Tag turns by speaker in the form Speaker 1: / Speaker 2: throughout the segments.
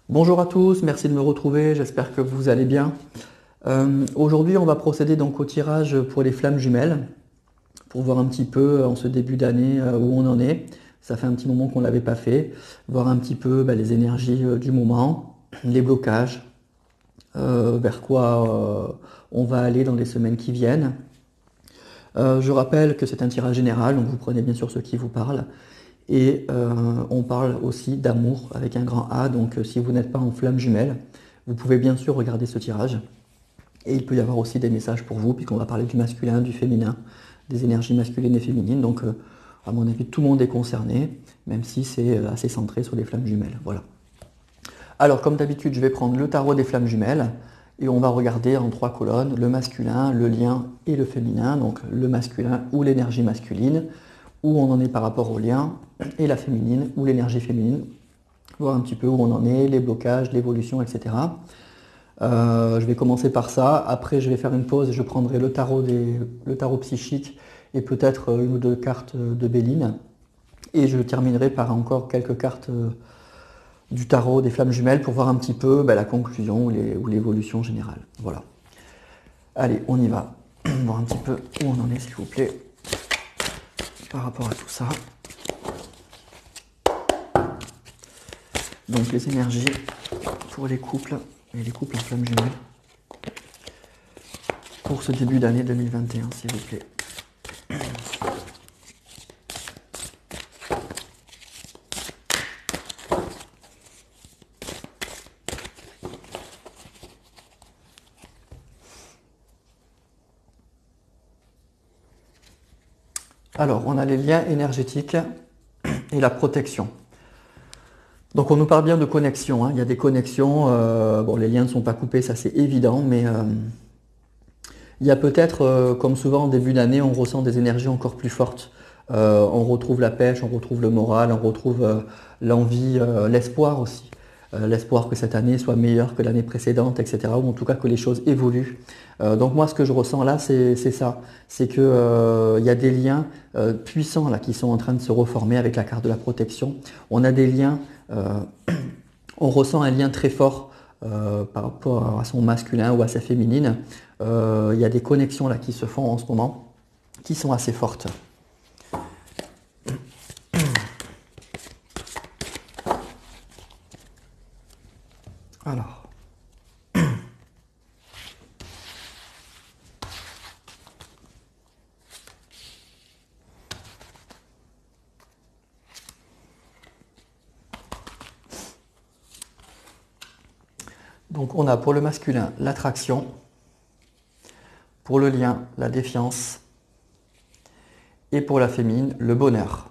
Speaker 1: Bonjour à tous, merci de me retrouver, j'espère que vous allez bien. Aujourd'hui, on va procéder donc au tirage pour les flammes jumelles, pour voir un petit peu en ce début d'année où on en est. Ça fait un petit moment qu'on ne l'avait pas fait, voir un petit peu les énergies du moment, les blocages, vers quoi on va aller dans les semaines qui viennent. Je rappelle que c'est un tirage général, donc vous prenez bien sûr ce qui vous parle. Et on parle aussi d'amour avec un grand A, donc si vous n'êtes pas en flamme jumelle, vous pouvez bien sûr regarder ce tirage. Et il peut y avoir aussi des messages pour vous, puisqu'on va parler du masculin, du féminin, des énergies masculines et féminines. Donc à mon avis, tout le monde est concerné, même si c'est assez centré sur les flammes jumelles. Voilà. Alors comme d'habitude, je vais prendre le tarot des flammes jumelles, et on va regarder en trois colonnes le masculin, le lien et le féminin, donc le masculin ou l'énergie masculine, où on en est par rapport au lien, et la féminine ou l'énergie féminine, voir un petit peu où on en est, les blocages, l'évolution, etc. Je vais commencer par ça, après je vais faire une pause et je prendrai le tarot psychique et peut-être une ou deux cartes de Béline. Et je terminerai par encore quelques cartes du tarot des flammes jumelles pour voir un petit peu la conclusion ou l'évolution générale. Voilà. Allez, on y va. Voir un petit peu où on en est, s'il vous plaît, par rapport à tout ça. Donc les énergies pour les couples et les couples en flammes jumelles pour ce début d'année 2021, s'il vous plaît. Alors, on a les liens énergétiques et la protection. Donc, on nous parle bien de connexion, hein. Il y a des connexions. Bon, les liens ne sont pas coupés, ça c'est évident, mais il y a peut-être, comme souvent en début d'année, on ressent des énergies encore plus fortes. On retrouve la pêche, on retrouve le moral, on retrouve l'envie, l'espoir aussi. L'espoir que cette année soit meilleure que l'année précédente, etc. Ou en tout cas que les choses évoluent. Donc moi, ce que je ressens là, c'est ça. C'est que y a des liens puissants là qui sont en train de se reformer avec la carte de la protection. On a des liens, on ressent un lien très fort par rapport à son masculin ou à sa féminine. Il y a des connexions là qui se font en ce moment, qui sont assez fortes. Alors. Donc on a pour le masculin l'attraction, pour le lien la défiance et pour la féminine le bonheur.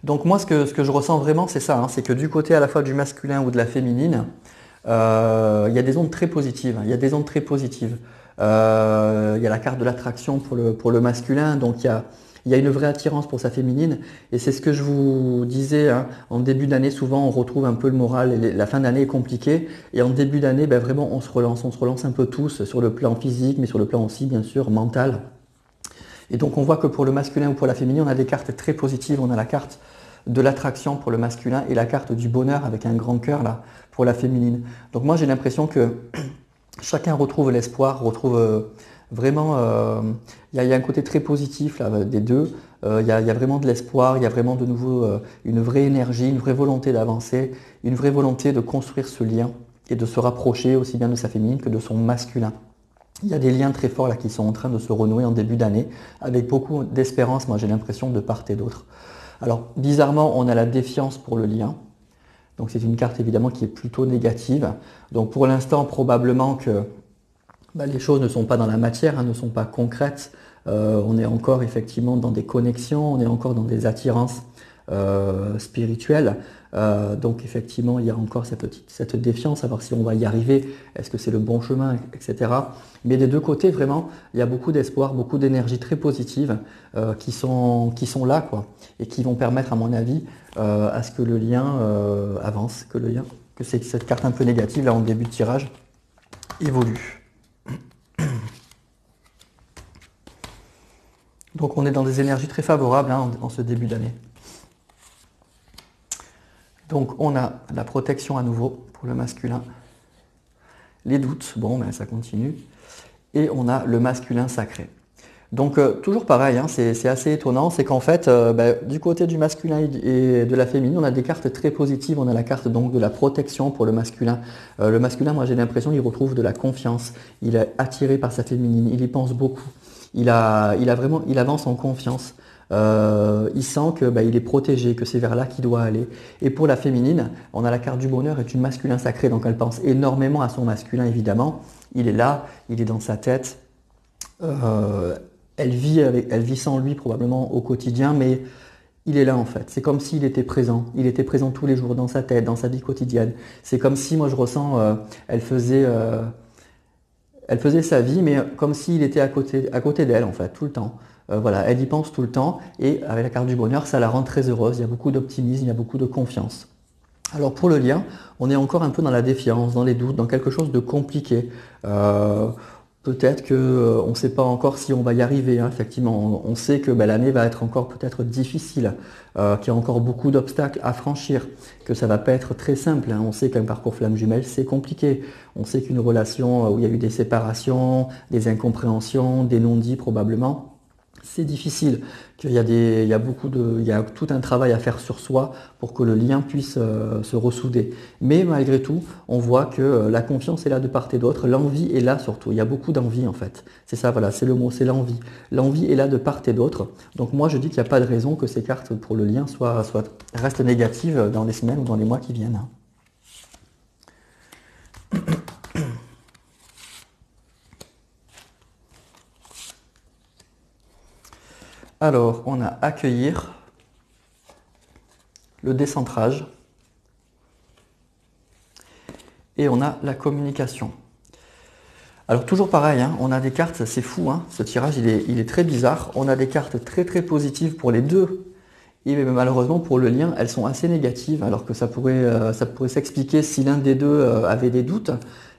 Speaker 1: Donc moi ce que je ressens vraiment c'est ça, hein, c'est que du côté à la fois du masculin ou de la féminine, il y a des ondes très positives, hein, il y a des ondes très positives. Il y a la carte de l'attraction pour le masculin, donc il y a une vraie attirance pour sa féminine. Et c'est ce que je vous disais, hein, en début d'année, souvent on retrouve un peu le moral, et la fin d'année est compliquée. Et en début d'année, vraiment on se relance un peu tous sur le plan physique, mais sur le plan aussi bien sûr mental. Et donc on voit que pour le masculin ou pour la féminine, on a des cartes très positives. On a la carte de l'attraction pour le masculin et la carte du bonheur avec un grand cœur là pour la féminine. Donc moi j'ai l'impression que chacun retrouve l'espoir, retrouve vraiment, il y a un côté très positif là, des deux. Il y a vraiment de l'espoir, il y a vraiment de nouveau une vraie énergie, une vraie volonté d'avancer, une vraie volonté de construire ce lien et de se rapprocher aussi bien de sa féminine que de son masculin. Il y a des liens très forts là qui sont en train de se renouer en début d'année avec beaucoup d'espérance, moi j'ai l'impression, de part et d'autre. Alors bizarrement, on a la défiance pour le lien. Donc c'est une carte évidemment qui est plutôt négative. Donc pour l'instant, probablement que les choses ne sont pas dans la matière, hein, ne sont pas concrètes. On est encore effectivement dans des connexions, on est encore dans des attirances spirituelles. Donc effectivement, il y a encore cette défiance, à voir si on va y arriver, est-ce que c'est le bon chemin, etc. Mais des deux côtés, vraiment, il y a beaucoup d'espoir, beaucoup d'énergie très positive qui sont là, quoi, et qui vont permettre, à mon avis, à ce que le lien avance, que cette carte un peu négative, là, en début de tirage, évolue. Donc on est dans des énergies très favorables, hein, en ce début d'année. Donc on a la protection à nouveau pour le masculin. Les doutes, bon ben ça continue. Et on a le masculin sacré. Donc toujours pareil, hein, c'est assez étonnant, c'est qu'en fait, du côté du masculin et de la féminine, on a des cartes très positives. On a la carte donc de la protection pour le masculin. Le masculin, moi j'ai l'impression qu'il retrouve de la confiance. Il est attiré par sa féminine, il y pense beaucoup. Il avance en confiance. Il sent que il est protégé, que c'est vers là qu'il doit aller. Et pour la féminine, on a la carte du bonheur et du masculin sacré, donc elle pense énormément à son masculin évidemment. Il est là, il est dans sa tête. Elle vit sans lui probablement au quotidien, mais il est là en fait. C'est comme s'il était présent. Il était présent tous les jours dans sa tête, dans sa vie quotidienne. C'est comme si, moi je ressens, elle faisait sa vie, mais comme s'il était à côté d'elle en fait, tout le temps. Voilà, elle y pense tout le temps et avec la carte du bonheur, ça la rend très heureuse. Il y a beaucoup d'optimisme, il y a beaucoup de confiance. Alors pour le lien, on est encore un peu dans la défiance, dans les doutes, dans quelque chose de compliqué. Peut-être qu'on ne sait pas encore si on va y arriver, hein. Effectivement, on sait que l'année va être encore peut-être difficile, qu'il y a encore beaucoup d'obstacles à franchir, que ça ne va pas être très simple, hein. On sait qu'un parcours flamme jumelle, c'est compliqué. On sait qu'une relation où il y a eu des séparations, des incompréhensions, des non-dits probablement, c'est difficile, qu'il y a il y a tout un travail à faire sur soi pour que le lien puisse se ressouder. Mais malgré tout, on voit que la confiance est là de part et d'autre, l'envie est là surtout. Il y a beaucoup d'envie en fait. C'est ça, voilà, c'est le mot, c'est l'envie. L'envie est là de part et d'autre. Donc moi, je dis qu'il n'y a pas de raison que ces cartes pour le lien restent négatives dans les semaines ou dans les mois qui viennent. Alors, on a accueillir, le décentrage et on a la communication. Alors toujours pareil, hein, on a des cartes, c'est fou, hein, ce tirage il est très bizarre. On a des cartes très très positives pour les deux et malheureusement pour le lien, elles sont assez négatives alors que ça pourrait s'expliquer si l'un des deux avait des doutes.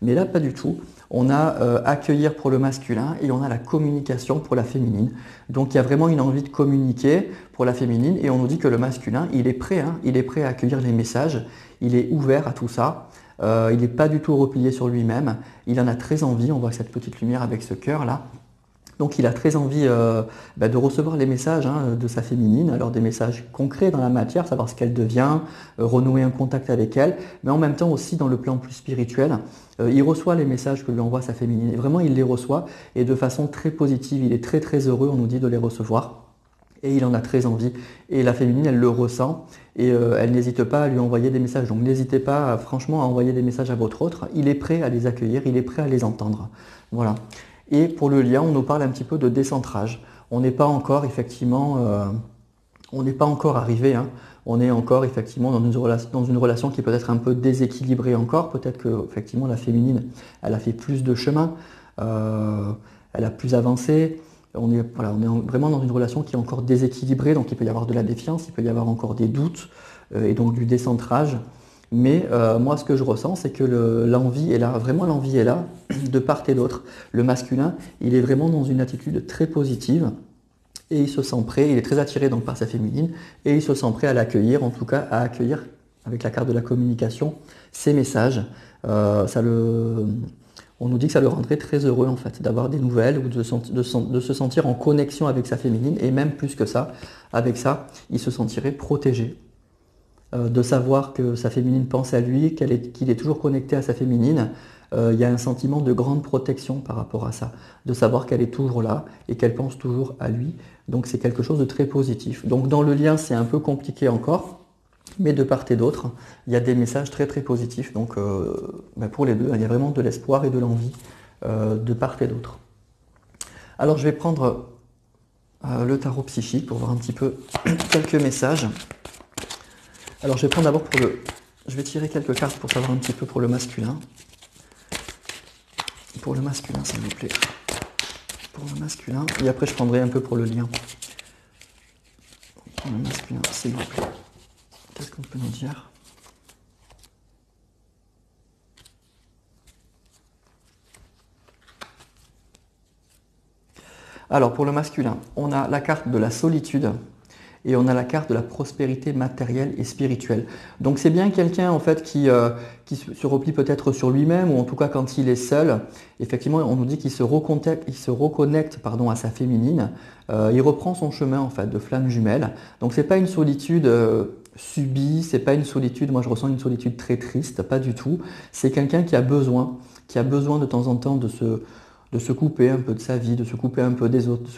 Speaker 1: Mais là, pas du tout. On a accueillir pour le masculin et on a la communication pour la féminine. Donc il y a vraiment une envie de communiquer pour la féminine et on nous dit que le masculin, il est prêt, hein, il est prêt à accueillir les messages, il est ouvert à tout ça, il n'est pas du tout replié sur lui-même, il en a très envie, on voit cette petite lumière avec ce cœur là. Donc il a très envie de recevoir les messages, hein, de sa féminine, alors des messages concrets dans la matière, savoir ce qu'elle devient, renouer un contact avec elle, mais en même temps aussi dans le plan plus spirituel. Il reçoit les messages que lui envoie sa féminine, et vraiment il les reçoit, et de façon très positive, il est très très heureux, on nous dit, de les recevoir. Et il en a très envie. Et la féminine, elle le ressent et elle n'hésite pas à lui envoyer des messages. Donc n'hésitez pas franchement à envoyer des messages à votre autre. Il est prêt à les accueillir, il est prêt à les entendre. Voilà. Et pour le lien, on nous parle un petit peu de décentrage. On n'est pas encore effectivement, on n'est pas encore arrivé, hein. On est encore effectivement dans une relation qui peut être un peu déséquilibrée encore. Peut-être que effectivement la féminine, elle a fait plus de chemin, elle a plus avancé. On est vraiment dans une relation qui est encore déséquilibrée, donc il peut y avoir de la défiance, il peut y avoir encore des doutes et donc du décentrage. Mais moi, ce que je ressens, c'est que l'envie est là, vraiment l'envie est là, de part et d'autre. Le masculin, il est vraiment dans une attitude très positive et il se sent prêt, il est très attiré donc par sa féminine et il se sent prêt à l'accueillir, en tout cas à accueillir avec la carte de la communication ses messages. On nous dit que ça le rendrait très heureux en fait, d'avoir des nouvelles ou de se sentir en connexion avec sa féminine et même plus que ça, avec ça, il se sentirait protégé. De savoir que sa féminine pense à lui, qu'il est toujours connecté à sa féminine, il y a un sentiment de grande protection par rapport à ça, de savoir qu'elle est toujours là et qu'elle pense toujours à lui. Donc c'est quelque chose de très positif. Donc dans le lien, c'est un peu compliqué encore, mais de part et d'autre, il y a des messages très très positifs. Donc pour les deux, il y a vraiment de l'espoir et de l'envie de part et d'autre. Alors je vais prendre le tarot psychique pour voir un petit peu quelques messages. Alors je vais prendre d'abord je vais tirer quelques cartes pour savoir un petit peu pour le masculin. Pour le masculin, s'il vous plaît. Pour le masculin. Et après je prendrai un peu pour le lien. Pour le masculin, s'il vous plaît. Qu'est-ce qu'on peut nous dire ? Alors pour le masculin, on a la carte de la solitude et on a la carte de la prospérité matérielle et spirituelle. Donc c'est bien quelqu'un en fait qui se replie peut-être sur lui-même, ou en tout cas quand il est seul, effectivement on nous dit qu'il se reconnecte pardon, à sa féminine, il reprend son chemin en fait de flamme jumelle. Donc c'est pas une solitude subie, c'est pas une solitude, moi je ressens une solitude très triste, pas du tout. C'est quelqu'un qui a besoin de temps en temps de se couper un peu de sa vie, de se couper un peu des autres, de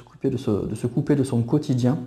Speaker 1: se couper de son quotidien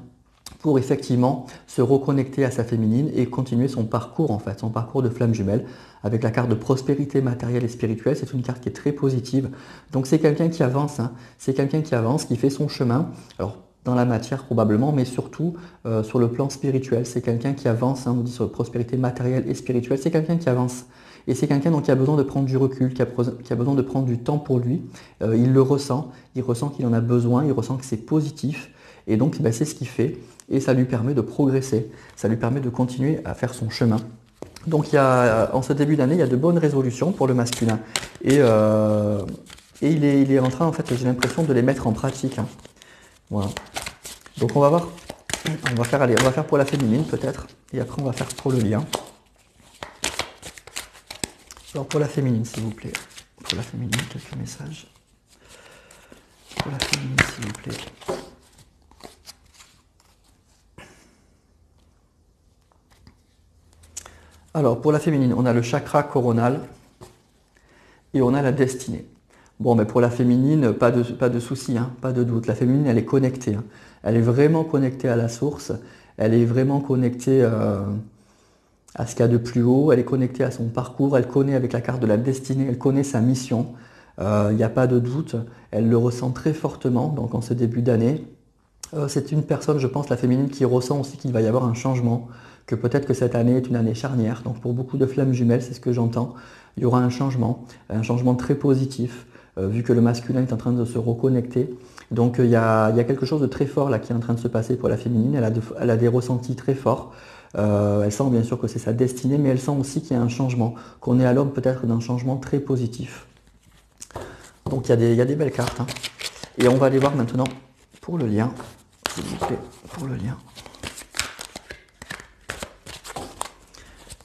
Speaker 1: pour effectivement se reconnecter à sa féminine et continuer son parcours en fait, son parcours de flamme jumelle avec la carte de prospérité matérielle et spirituelle. C'est une carte qui est très positive. Donc c'est quelqu'un qui avance, hein. C'est quelqu'un qui avance, qui fait son chemin. Alors dans la matière probablement, mais surtout sur le plan spirituel. C'est quelqu'un qui avance, hein, on nous dit sur la prospérité matérielle et spirituelle, c'est quelqu'un qui avance. Et c'est quelqu'un qui a besoin de prendre du recul, qui a besoin de prendre du temps pour lui. Il le ressent, il ressent qu'il en a besoin, il ressent que c'est positif. Et donc ben, c'est ce qu'il fait. Et ça lui permet de progresser, ça lui permet de continuer à faire son chemin. Donc en ce début d'année, il y a de bonnes résolutions pour le masculin. Et il est en train, en fait, j'ai l'impression de les mettre en pratique, hein. Voilà. Donc on va voir, on va faire pour la féminine peut-être, et après on va faire pour le lien. Alors pour la féminine, s'il vous plaît. Pour la féminine, quelques messages. Pour la féminine, s'il vous plaît. Alors pour la féminine, on a le chakra coronal et on a la destinée. Bon, mais pour la féminine, pas de souci, hein, pas de doute. La féminine, elle est connectée, hein. Elle est vraiment connectée à la source. Elle est vraiment connectée à ce qu'il y a de plus haut. Elle est connectée à son parcours. Elle connaît avec la carte de la destinée, elle connaît sa mission. Il n'y a pas de doute. Elle le ressent très fortement donc en ce début d'année. C'est une personne, je pense, la féminine, qui ressent aussi qu'il va y avoir un changement, que peut-être que cette année est une année charnière. Donc pour beaucoup de flammes jumelles, c'est ce que j'entends. Il y aura un changement très positif, vu que le masculin est en train de se reconnecter. Donc il y a quelque chose de très fort là qui est en train de se passer pour la féminine. Elle a des ressentis très forts. Elle sent bien sûr que c'est sa destinée, mais elle sent aussi qu'il y a un changement, qu'on est à l'aube peut-être d'un changement très positif. Donc il y a des belles cartes, hein. Et on va aller voir maintenant pour le lien, s'il vous plaît, pour le lien.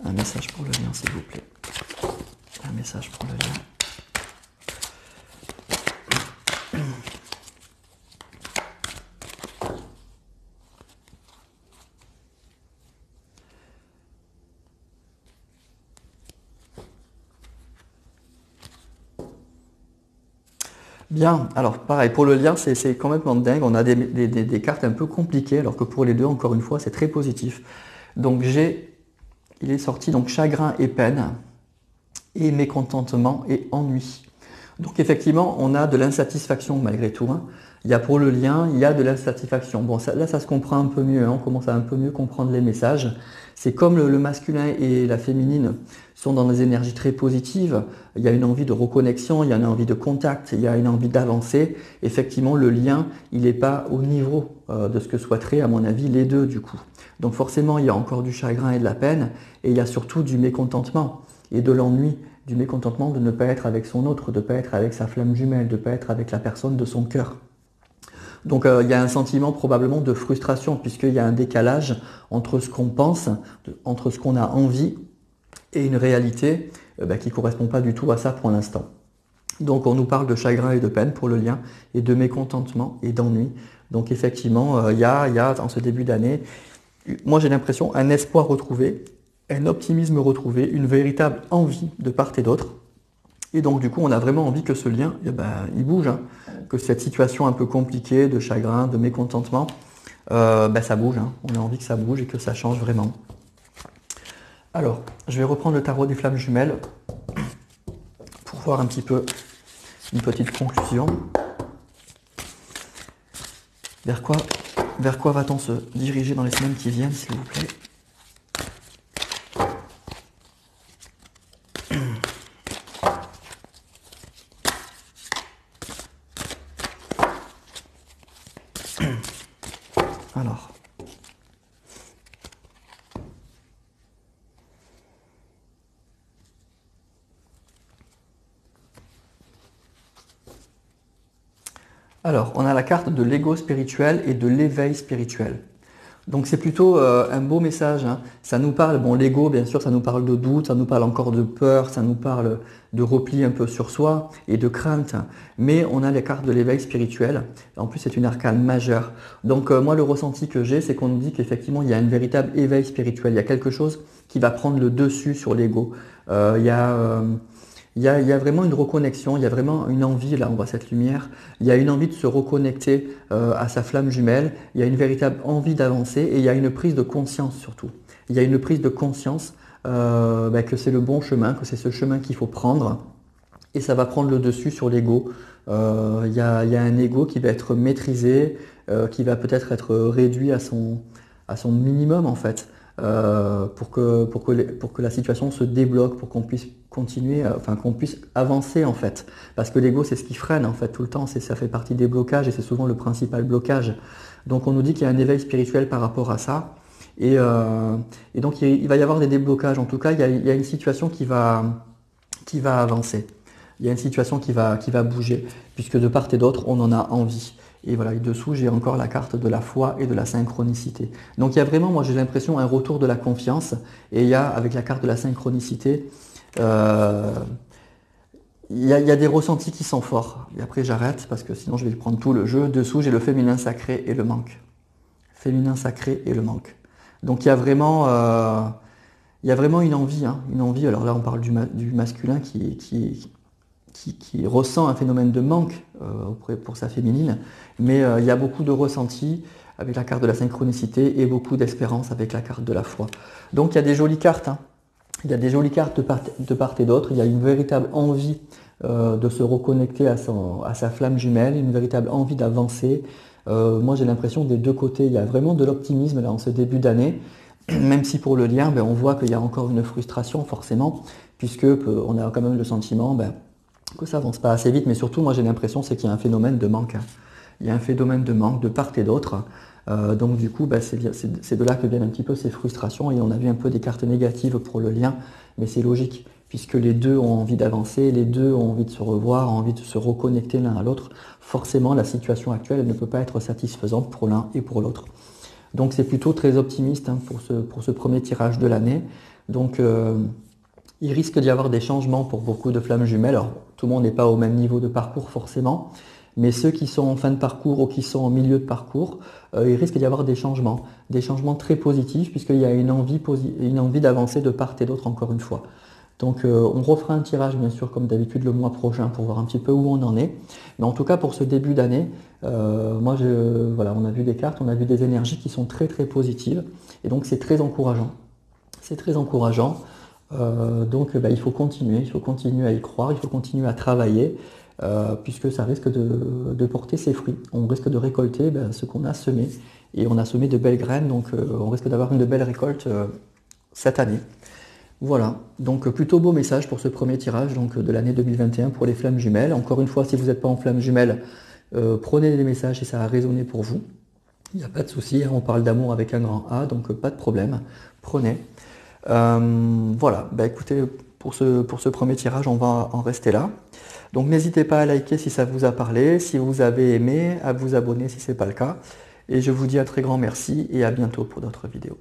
Speaker 1: Un message pour le lien, s'il vous plaît. Un message pour le lien. Bien, alors pareil, pour le lien, c'est complètement dingue. On a des cartes un peu compliquées, alors que pour les deux, encore une fois, c'est très positif. Donc il est sorti donc chagrin et peine, et mécontentement et ennui. Donc effectivement, on a de l'insatisfaction malgré tout, hein. Il y a pour le lien, il y a de l'insatisfaction. Bon, là, ça se comprend un peu mieux, hein. On commence à un peu mieux comprendre les messages. C'est comme le masculin et la féminine sont dans des énergies très positives. Il y a une envie de reconnexion, il y a une envie de contact, il y a une envie d'avancer. Effectivement, le lien, il n'est pas au niveau de ce que souhaiteraient, à mon avis, les deux du coup. Donc forcément, il y a encore du chagrin et de la peine, et il y a surtout du mécontentement et de l'ennui, du mécontentement de ne pas être avec son autre, de ne pas être avec sa flamme jumelle, de ne pas être avec la personne de son cœur. Donc il y a un sentiment probablement de frustration, puisqu'il y a un décalage entre ce qu'on pense, entre ce qu'on a envie, et une réalité qui ne correspond pas du tout à ça pour l'instant. Donc on nous parle de chagrin et de peine pour le lien, et de mécontentement et d'ennui. Donc effectivement, il y a en ce début d'année, moi j'ai l'impression, un espoir retrouvé, un optimisme retrouvé, une véritable envie de part et d'autre. Et donc du coup, on a vraiment envie que ce lien, il bouge, hein, que cette situation un peu compliquée de chagrin, de mécontentement, ça bouge, hein. On a envie que ça bouge et que ça change vraiment. Alors, je vais reprendre le tarot des flammes jumelles pour voir un petit peu une petite conclusion. Vers quoi va-t-on se diriger dans les semaines qui viennent, s'il vous plaît ? Alors, on a la carte de l'ego spirituel et de l'éveil spirituel. Donc c'est plutôt un beau message, hein. Ça nous parle, bon l'ego bien sûr, ça nous parle de doute, ça nous parle encore de peur, ça nous parle de repli un peu sur soi et de crainte. Mais on a les cartes de l'éveil spirituel. En plus c'est une arcane majeure. Donc moi le ressenti que j'ai, c'est qu'on nous dit qu'effectivement il y a un véritable éveil spirituel. Il y a quelque chose qui va prendre le dessus sur l'ego. Il y a... il y a vraiment une reconnexion, il y a vraiment une envie, là on voit cette lumière, il y a une envie de se reconnecter à sa flamme jumelle, il y a une véritable envie d'avancer et il y a une prise de conscience surtout. Il y a une prise de conscience que c'est le bon chemin, que c'est ce chemin qu'il faut prendre et ça va prendre le dessus sur l'ego. Il y a un ego qui va être maîtrisé, qui va peut-être être réduit à son minimum en fait. Pour que la situation se débloque, pour qu'on puisse continuer, enfin qu'on puisse avancer en fait. Parce que l'ego c'est ce qui freine en fait tout le temps, ça fait partie des blocages et c'est souvent le principal blocage. Donc on nous dit qu'il y a un éveil spirituel par rapport à ça. Et donc il va y avoir des déblocages, en tout cas il y a une situation qui va avancer. Il y a une situation qui va bouger, puisque de part et d'autre on en a envie. Et voilà, et dessous, j'ai encore la carte de la foi et de la synchronicité. Donc il y a vraiment, moi j'ai l'impression, un retour de la confiance. Et il y a, avec la carte de la synchronicité, il y a des ressentis qui sont forts. Et après j'arrête, parce que sinon je vais prendre tout le jeu. Dessous, j'ai le féminin sacré et le manque. Féminin sacré et le manque. Donc il y a vraiment une envie, hein, une envie. Alors là, on parle du masculin qui ressent un phénomène de manque pour sa féminine, mais il y a beaucoup de ressentis avec la carte de la synchronicité et beaucoup d'espérance avec la carte de la foi. Donc il y a des jolies cartes, hein. Il y a des jolies cartes de part et d'autre, il y a une véritable envie de se reconnecter à sa flamme jumelle, une véritable envie d'avancer. Moi j'ai l'impression des deux côtés, il y a vraiment de l'optimisme là en ce début d'année, même si pour le lien, on voit qu'il y a encore une frustration forcément, puisque on a quand même le sentiment que ça avance pas assez vite, mais surtout moi j'ai l'impression c'est qu'il y a un phénomène de manque. Il y a un phénomène de manque de part et d'autre. Donc du coup c'est de là que viennent un petit peu ces frustrations et on a vu un peu des cartes négatives pour le lien, mais c'est logique puisque les deux ont envie d'avancer, les deux ont envie de se revoir, ont envie de se reconnecter l'un à l'autre. Forcément la situation actuelle elle ne peut pas être satisfaisante pour l'un et pour l'autre. Donc c'est plutôt très optimiste, hein, pour ce premier tirage de l'année. Donc il risque d'y avoir des changements pour beaucoup de flammes jumelles. Alors, tout le monde n'est pas au même niveau de parcours forcément, mais ceux qui sont en fin de parcours ou qui sont en milieu de parcours, il risque d'y avoir des changements très positifs puisqu'il y a une envie d'avancer de part et d'autre encore une fois. Donc on refera un tirage bien sûr comme d'habitude le mois prochain pour voir un petit peu où on en est. Mais en tout cas pour ce début d'année, voilà, on a vu des cartes, on a vu des énergies qui sont très très positives et donc c'est très encourageant. C'est très encourageant. Donc il faut continuer à y croire, il faut continuer à travailler puisque ça risque de porter ses fruits. On risque de récolter ce qu'on a semé et on a semé de belles graines, donc on risque d'avoir une belle récolte cette année. Voilà, donc plutôt beau message pour ce premier tirage donc, de l'année 2021 pour les flammes jumelles. Encore une fois, si vous n'êtes pas en flammes jumelles, prenez les messages si ça a résonné pour vous. Il n'y a pas de souci, hein, on parle d'amour avec un grand A, donc pas de problème, prenez. Voilà, écoutez, pour ce premier tirage, on va en rester là. Donc n'hésitez pas à liker si ça vous a parlé, si vous avez aimé, à vous abonner si ce n'est pas le cas. Et je vous dis un très grand merci et à bientôt pour d'autres vidéos.